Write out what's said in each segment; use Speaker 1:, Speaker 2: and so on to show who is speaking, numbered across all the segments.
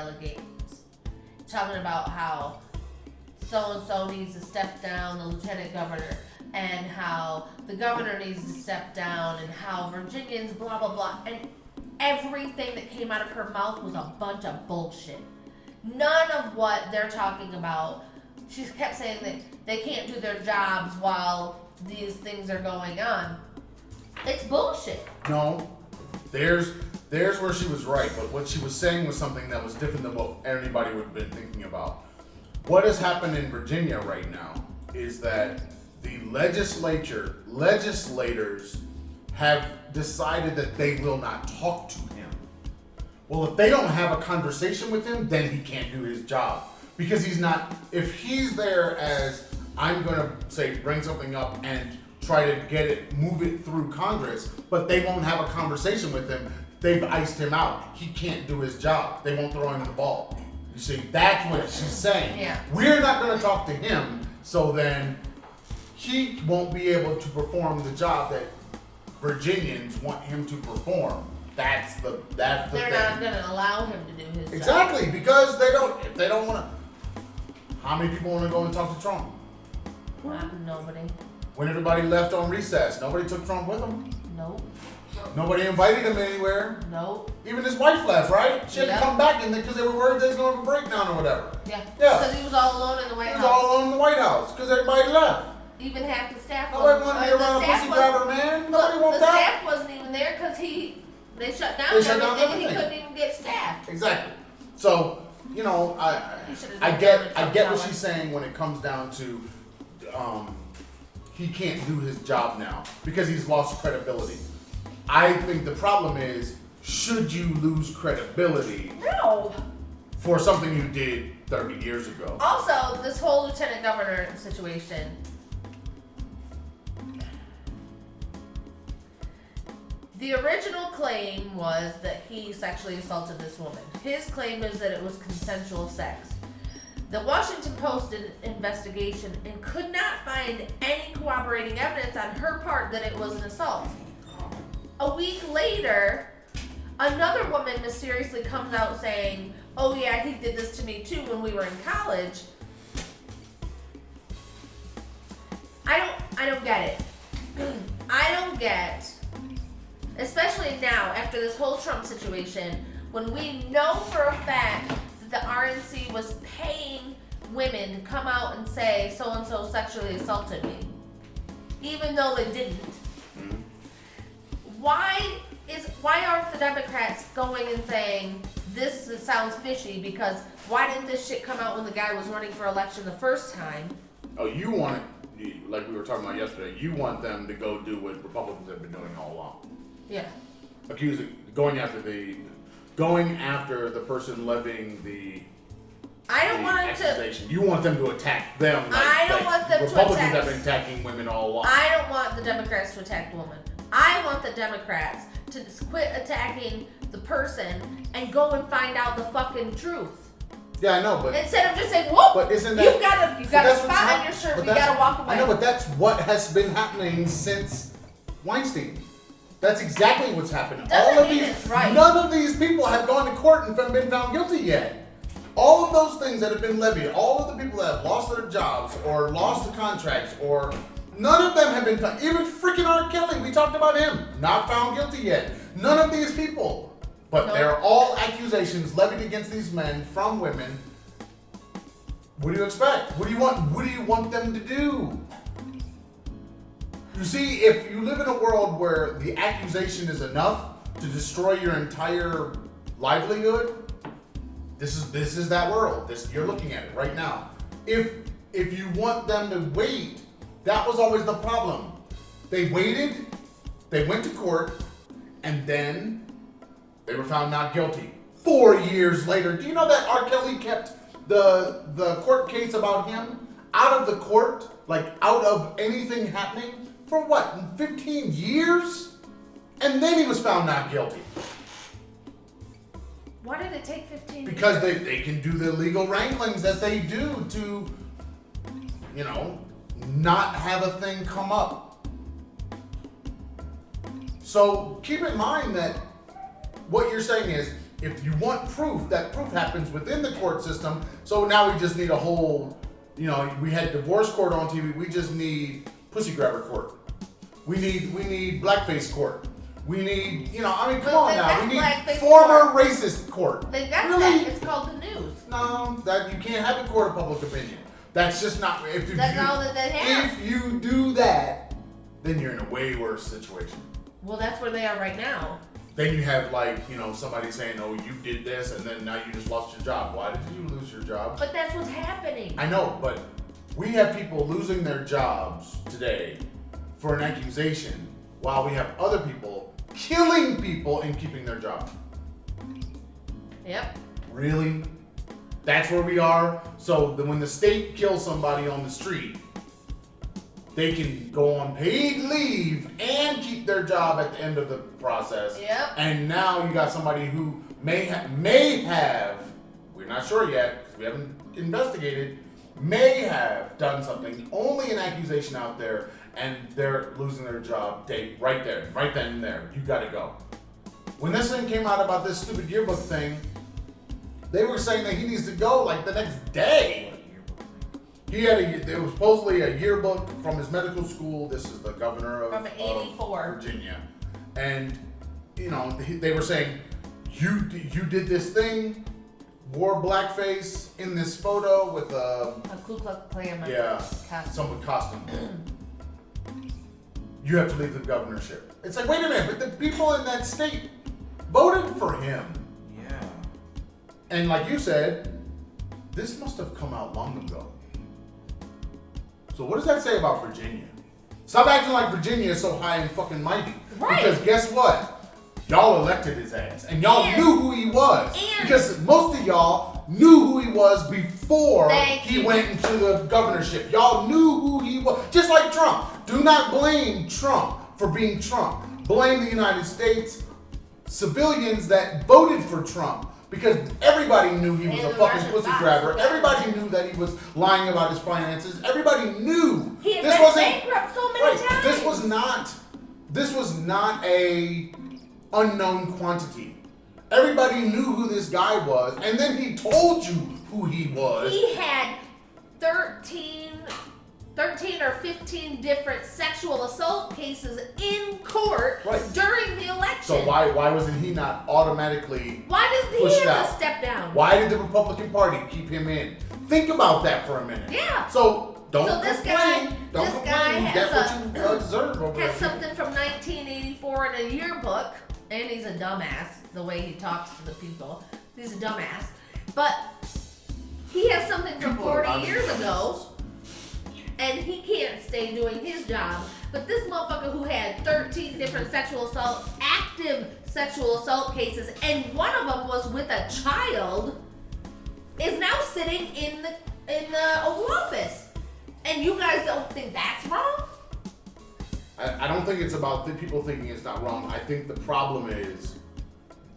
Speaker 1: delegates, talking about how so-and-so needs to step down, the lieutenant governor, and how the governor needs to step down, and how Virginians, blah, blah, blah. And everything that came out of her mouth was a bunch of bullshit. None of what they're talking about. She kept saying that they can't do their jobs while these things are going on. It's bullshit.
Speaker 2: No, there's where she was right, but what she was saying was something that was different than what anybody would have been thinking about. What has happened in Virginia right now is that the legislators have decided that they will not talk to him. Well, if they don't have a conversation with him, then he can't do his job. Because if he's there as, I'm gonna say, bring something up and try to move it through Congress, but they won't have a conversation with him, they've iced him out. He can't do his job. They won't throw him the ball. You see, that's what she's saying.
Speaker 1: Yeah.
Speaker 2: We're not gonna talk to him, so then he won't be able to perform the job that Virginians want him to perform. That's the thing.
Speaker 1: They're not gonna allow him to do his job.
Speaker 2: Exactly, because if they don't wanna. How many people wanna go and talk to Trump?
Speaker 1: Nobody.
Speaker 2: When everybody left on recess, nobody took Trump with them.
Speaker 1: Nope.
Speaker 2: Nobody invited him anywhere.
Speaker 1: Nope.
Speaker 2: Even his wife left, right? She had to come back because they were worried they was going to have a breakdown or whatever.
Speaker 1: Yeah.
Speaker 2: Yeah.
Speaker 1: Because he was all alone in the White House.
Speaker 2: He was all alone in the White House because everybody left.
Speaker 1: Even half the staff.
Speaker 2: Nobody wanted to be around a pussy grabber, man. Nobody wanted
Speaker 1: that. The
Speaker 2: that.
Speaker 1: staff wasn't even there because they shut down everything and he couldn't even get staff.
Speaker 2: Exactly. So, you know, I get what she's saying when it comes down to he can't do his job now because he's lost credibility. I think the problem is, should you lose credibility
Speaker 1: No.
Speaker 2: for something you did 30 years ago?
Speaker 1: Also, this whole lieutenant governor situation. The original claim was that he sexually assaulted this woman. His claim is that it was consensual sex. The Washington Post did an investigation and could not find any corroborating evidence on her part that it was an assault. A week later, another woman mysteriously comes out saying, oh yeah, he did this to me too when we were in college. I don't get it. I don't get, especially now after this whole Trump situation, when we know for a fact that the RNC was paying women to come out and say so-and-so sexually assaulted me, even though they didn't. Why aren't the Democrats going and saying this sounds fishy because why didn't this shit come out when the guy was running for election the first time?
Speaker 2: Oh, you want it, like we were talking about yesterday, you want them to go do what Republicans have been doing all along.
Speaker 1: Yeah.
Speaker 2: Going after the person levying the accusation. You want them to attack them.
Speaker 1: I don't want them to attack.
Speaker 2: Republicans have been attacking women all along.
Speaker 1: I don't want the Democrats to attack the woman. I want the Democrats to quit attacking the person and go and find out the fucking truth.
Speaker 2: Yeah, I know, but
Speaker 1: instead of just saying, "Whoop,
Speaker 2: but isn't that,
Speaker 1: you've got a spot on your shirt, you gotta walk away."
Speaker 2: I know, but that's what has been happening since Weinstein. That's exactly what's happened. None of these people have gone to court and been found guilty yet. All of those things that have been levied, all of the people that have lost their jobs or lost the contracts, or none of them have been found. Even freaking R. Kelly, we talked about him, not found guilty yet. None of these people. But they're all accusations levied against these men from women. What do you expect? What do you want? What do you want them to do? You see, if you live in a world where the accusation is enough to destroy your entire livelihood, this is that world. You're looking at it right now. If you want them to wait, that was always the problem. They waited, they went to court, and then they were found not guilty. 4 years later. Do you know that R. Kelly kept the court case about him out of the court, like out of anything happening, for what, 15 years? And then he was found not guilty.
Speaker 1: Why did it take 15 years?
Speaker 2: Because they can do the legal wranglings that they do to, not have a thing come up. So keep in mind that what you're saying is If you want proof, that proof happens within the court system. So now we just need a whole, we had divorce court on TV. We just need pussy grabber court. We need blackface court. We need, come on now. We need former racist court.
Speaker 1: They got
Speaker 2: really?
Speaker 1: that. It's called the news.
Speaker 2: No, that you can't have a court of public opinion. That's just not.
Speaker 1: That's all that they have.
Speaker 2: If you do that, then you're in a way worse situation.
Speaker 1: Well, that's where they are right now.
Speaker 2: Then you have somebody saying, "Oh, you did this," and then now you just lost your job. Why did you lose your job?
Speaker 1: But that's what's happening.
Speaker 2: I know, but we have people losing their jobs today for an accusation, while we have other people killing people and keeping their job.
Speaker 1: Yep.
Speaker 2: Really? That's where we are? So when the state kills somebody on the street, they can go on paid leave and keep their job at the end of the process.
Speaker 1: Yep.
Speaker 2: And now you got somebody who may have, we're not sure yet because we haven't investigated, may have done something, only an accusation out there, and they're losing their job right there, right then and there. You gotta go. When this thing came out about this stupid yearbook thing, they were saying that he needs to go like the next day. There was supposedly a yearbook from his medical school. This is the governor of
Speaker 1: 84.
Speaker 2: Virginia. And, they were saying, you did this thing, wore blackface in this photo with a
Speaker 1: Ku Klux Klan costume.
Speaker 2: Some costume. You have to leave the governorship. It's like, wait a minute, but the people in that state voted for him.
Speaker 3: Yeah.
Speaker 2: And like you said, this must have come out long ago. So what does that say about Virginia? Stop acting like Virginia is so high and fucking mighty.
Speaker 1: Right.
Speaker 2: Because guess what? Y'all elected his ass. And y'all knew who he was. Because most of y'all knew who he was before he went into the governorship. Y'all knew who he was. Just like Trump. Do not blame Trump for being Trump. Blame the United States civilians that voted for Trump. Because everybody knew he was a fucking pussy grabber. Everybody knew that he was lying about his finances. Everybody knew.
Speaker 1: He had been bankrupt so many times.
Speaker 2: This was not a unknown quantity. Everybody knew who this guy was, and then he told you who he was.
Speaker 1: He had 13 or 15 different sexual assault cases in court during the election.
Speaker 2: So why wasn't he not automatically pushed
Speaker 1: have
Speaker 2: out?
Speaker 1: to step down?
Speaker 2: Why did the Republican Party keep him in? Think about that for a minute.
Speaker 1: Yeah.
Speaker 2: So don't
Speaker 1: this
Speaker 2: complain. Don't
Speaker 1: this
Speaker 2: complain.
Speaker 1: guy
Speaker 2: You get what you deserve over
Speaker 1: has
Speaker 2: there.
Speaker 1: something from 1984 in a yearbook, and he's a dumbass the way he talks to the people. He's a dumbass. But he has something from 40 years ago, and he can't stay doing his job. But this motherfucker who had 13 different active sexual assault cases, and one of them was with a child, is now sitting in the Oval Office. And you guys don't think that's wrong?
Speaker 2: I don't think it's about people thinking it's not wrong. I think the problem is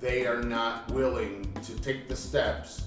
Speaker 2: they are not willing to take the steps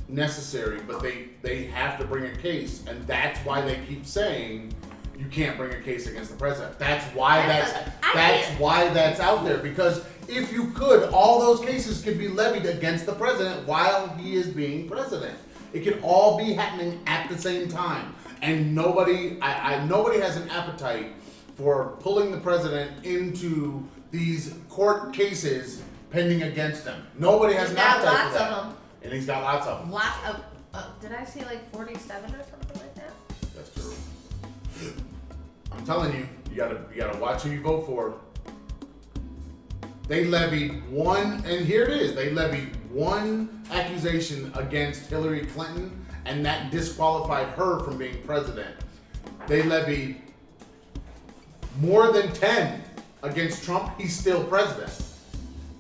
Speaker 2: necessary, but they have to bring a case, and that's why they keep saying you can't bring a case against the president. That's why that's out there, because if you could, all those cases could be levied against the president while he is being president. It could all be happening at the same time, and nobody has an appetite for pulling the president into these court cases pending against him. Nobody has an appetite for that.
Speaker 1: Of them.
Speaker 2: And he's got lots of them.
Speaker 1: Lots of, did I say like 47 or something like that?
Speaker 2: That's true. I'm telling you, you gotta watch who you vote for. They levied one, and here it is. They levied one accusation against Hillary Clinton, and that disqualified her from being president. They levied more than 10 against Trump. He's still president.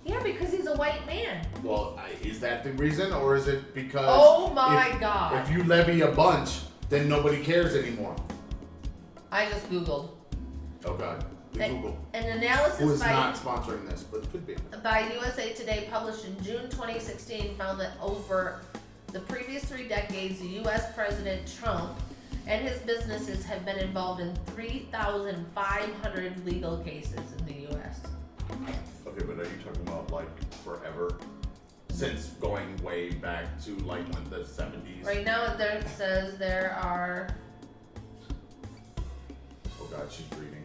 Speaker 1: Yeah, because he's a white man.
Speaker 2: Well, is that the reason, or is it because
Speaker 1: God.
Speaker 2: If you levy a bunch, then nobody cares anymore?
Speaker 1: I just Googled.
Speaker 2: Oh God, Google.
Speaker 1: An analysis
Speaker 2: Who is not sponsoring this, but could be.
Speaker 1: By USA Today, published in June 2016, found that over the previous 3 decades, the U.S. President Trump and his businesses have been involved in 3,500 legal cases in the U.S.
Speaker 2: Okay, but are you talking about like forever? Since going way back to like when the 70s?
Speaker 1: Right now it says there are...
Speaker 2: Oh God, she's reading.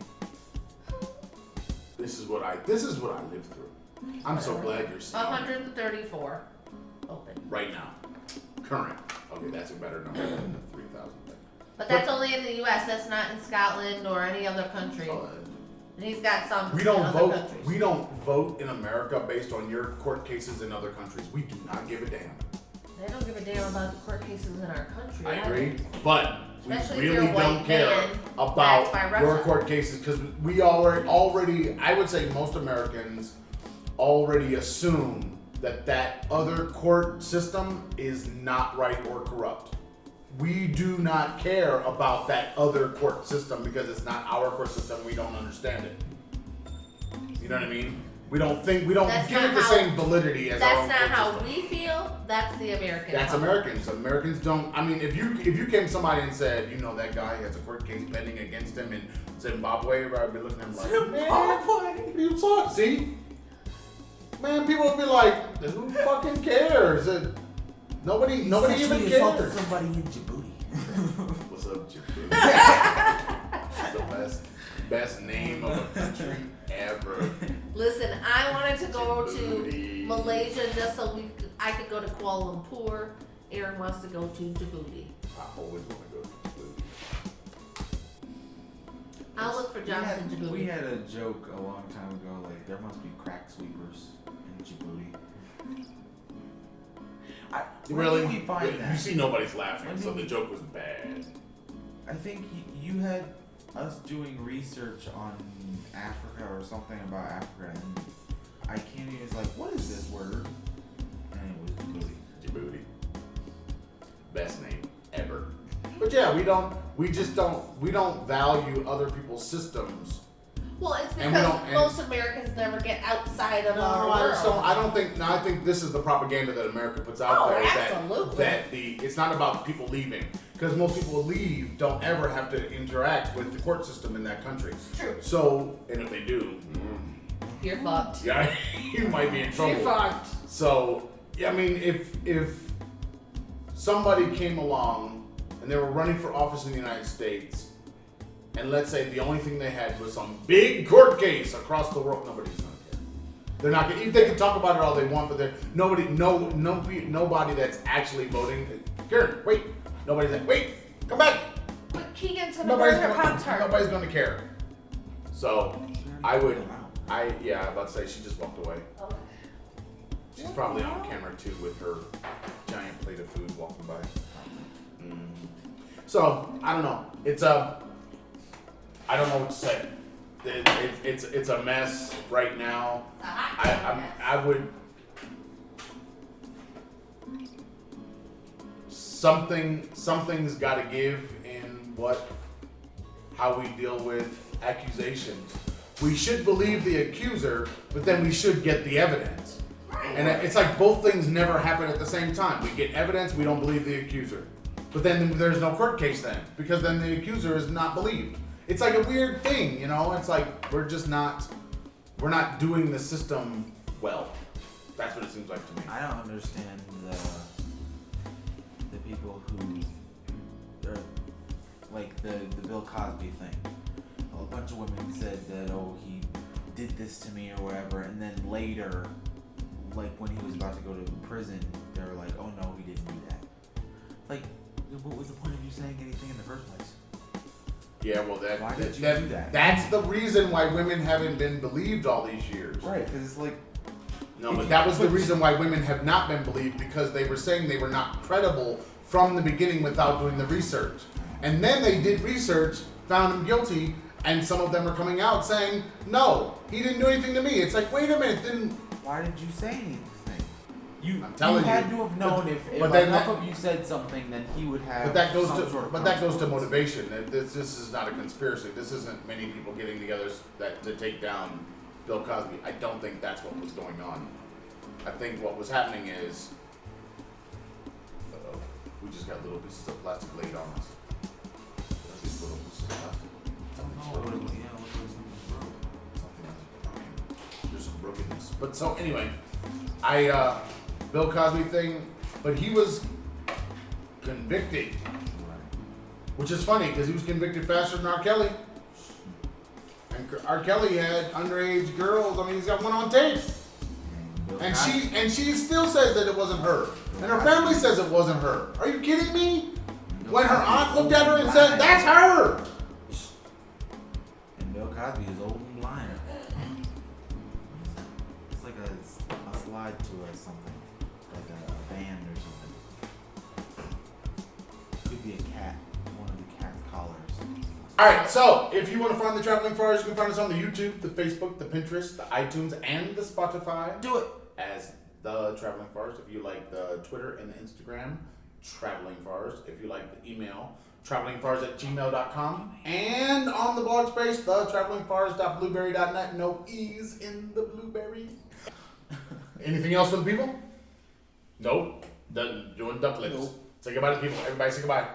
Speaker 2: This is what I lived through. I'm so glad you're seeing
Speaker 1: 134 open.
Speaker 2: right now. Current. Okay, that's a better number than the 3,000 thing.
Speaker 1: But that's only in the US, that's not in Scotland or any other country. And he's got some
Speaker 2: We
Speaker 1: in
Speaker 2: don't
Speaker 1: other
Speaker 2: vote.
Speaker 1: countries.
Speaker 2: We don't vote in America based on your court cases in other countries. We do not give a damn.
Speaker 1: They don't give a damn about the court cases in our country.
Speaker 2: I agree, but
Speaker 1: Especially
Speaker 2: we
Speaker 1: if
Speaker 2: really
Speaker 1: you're a
Speaker 2: don't
Speaker 1: white
Speaker 2: care
Speaker 1: man
Speaker 2: about
Speaker 1: backed by
Speaker 2: your
Speaker 1: Russia.
Speaker 2: court cases because we already. I would say most Americans already assume that other court system is not right or corrupt. We do not care about that other court system because it's not our court system. We don't understand it. You know what I mean? We don't give it the same validity as our own
Speaker 1: That's not how
Speaker 2: court system.
Speaker 1: we feel. That's the American.
Speaker 2: That's
Speaker 1: public.
Speaker 2: Americans. Americans don't. I mean, if you came to somebody and said, you know, that guy has a court case pending against him in Zimbabwe, I'd be looking at him like, man, what are you talking? See, man, people would be like, who fucking cares? Nobody even cares.
Speaker 3: Somebody in Djibouti.
Speaker 2: What's up, Djibouti? It's the best name of a country ever.
Speaker 1: Listen, I wanted to go
Speaker 2: Djibouti.
Speaker 1: to Malaysia just so I could go to Kuala Lumpur. Aaron wants to go to Djibouti.
Speaker 2: I always want to go to Djibouti.
Speaker 1: I'll look for jobs in Djibouti.
Speaker 3: We had a joke a long time ago, like there must be crack sweepers in Djibouti.
Speaker 2: Really?
Speaker 3: Where did we find that?
Speaker 2: You see, nobody's laughing, so the joke was bad.
Speaker 3: I think you had us doing research on Africa or something about Africa, and I came in, was like, what is this word? And it was Djibouti.
Speaker 2: Djibouti. Best name ever. But yeah, we don't value other people's systems.
Speaker 1: Well, it's
Speaker 2: And we
Speaker 1: because
Speaker 2: don't- and-
Speaker 1: most Americans never get outside of our
Speaker 2: I
Speaker 1: world.
Speaker 2: just don't. I don't think. No, I think this is the propaganda that America puts out
Speaker 1: Oh,
Speaker 2: there.
Speaker 1: absolutely.
Speaker 2: That it's not about people leaving because most people who leave don't ever have to interact with the court system in that country.
Speaker 1: It's true.
Speaker 2: So, and if they do,
Speaker 1: You're fucked.
Speaker 2: yeah, you might be in trouble.
Speaker 1: You're fucked.
Speaker 2: So, yeah, I mean, if somebody came along and they were running for office in the United States, and let's say the only thing they had was some big court case across the world, nobody's gonna care. They're not gonna. They can talk about it all they want, but nobody that's actually voting. Karen, wait. Nobody's like, wait, come back.
Speaker 1: But Keegan's gonna burn her Pop-Tart.
Speaker 2: Nobody's gonna care. So, I'm about to say she just walked away.
Speaker 1: Okay.
Speaker 2: She's probably on camera too with her giant plate of food walking by. So I don't know. I don't know what to say. It's a mess right now. I would. Something's got to give in how we deal with accusations. We should believe the accuser, but then we should get the evidence. And it's like both things never happen at the same time. We get evidence, we don't believe the accuser. But then there's no court case then, because then the accuser is not believed. It's like a weird thing, you know? It's like we're not doing the system well. That's what it seems like to me.
Speaker 3: I don't understand the people who are like the Bill Cosby thing. A bunch of women said that, oh, he did this to me or whatever, and then later, like when he was about to go to prison, they were like, oh no, he didn't do that. Like, what was the point of you saying anything in the first place?
Speaker 2: Yeah, well,
Speaker 3: Why did you do that?
Speaker 2: That's the reason why women haven't been believed all these years.
Speaker 3: Right, because it's like...
Speaker 2: No, but that was the reason why women have not been believed, because they were saying they were not credible from the beginning without doing the research. And then they did research, found him guilty, and some of them are coming out saying, no, he didn't do anything to me. It's like, wait a minute,
Speaker 3: Why did you say anything?
Speaker 2: I'm telling
Speaker 3: you had
Speaker 2: you.
Speaker 3: to have known if
Speaker 2: then
Speaker 3: enough of you said something, then he would have.
Speaker 2: But that goes
Speaker 3: some
Speaker 2: to
Speaker 3: sort of
Speaker 2: motivation. This is not a conspiracy. This isn't many people getting together to take down Bill Cosby. I don't think that's what was going on. I think what was happening is, we just got little pieces of plastic laid on us. These little pieces of plastic. Something's broken. There's some brokenness. But so anyway, Bill Cosby thing, but he was convicted, which is funny because he was convicted faster than R. Kelly. And R. Kelly had underage girls. I mean, he's got one on tape. And she still says that it wasn't her. And her family says it wasn't her. Are you kidding me? When her aunt looked at her and said, "That's her."
Speaker 3: And Bill Cosby is old and blind. It's like a slide to or something. Like a band or something. Could be a cat. One of the cat's collars.
Speaker 2: Alright, so if you want to find the Traveling Farrs, you can find us on the YouTube, the Facebook, the Pinterest, the iTunes, and the Spotify.
Speaker 3: Do it!
Speaker 2: As the Traveling Farrs. If you like the Twitter and the Instagram, Traveling Farrs. If you like the email, travelingfars@gmail.com. And on the blog space, the travelingfars.blueberry.net. No E's in the blueberry. Anything else for the people? Nope. Done doing duck lips.
Speaker 3: Nope.
Speaker 2: Say goodbye to the people. Everybody say goodbye.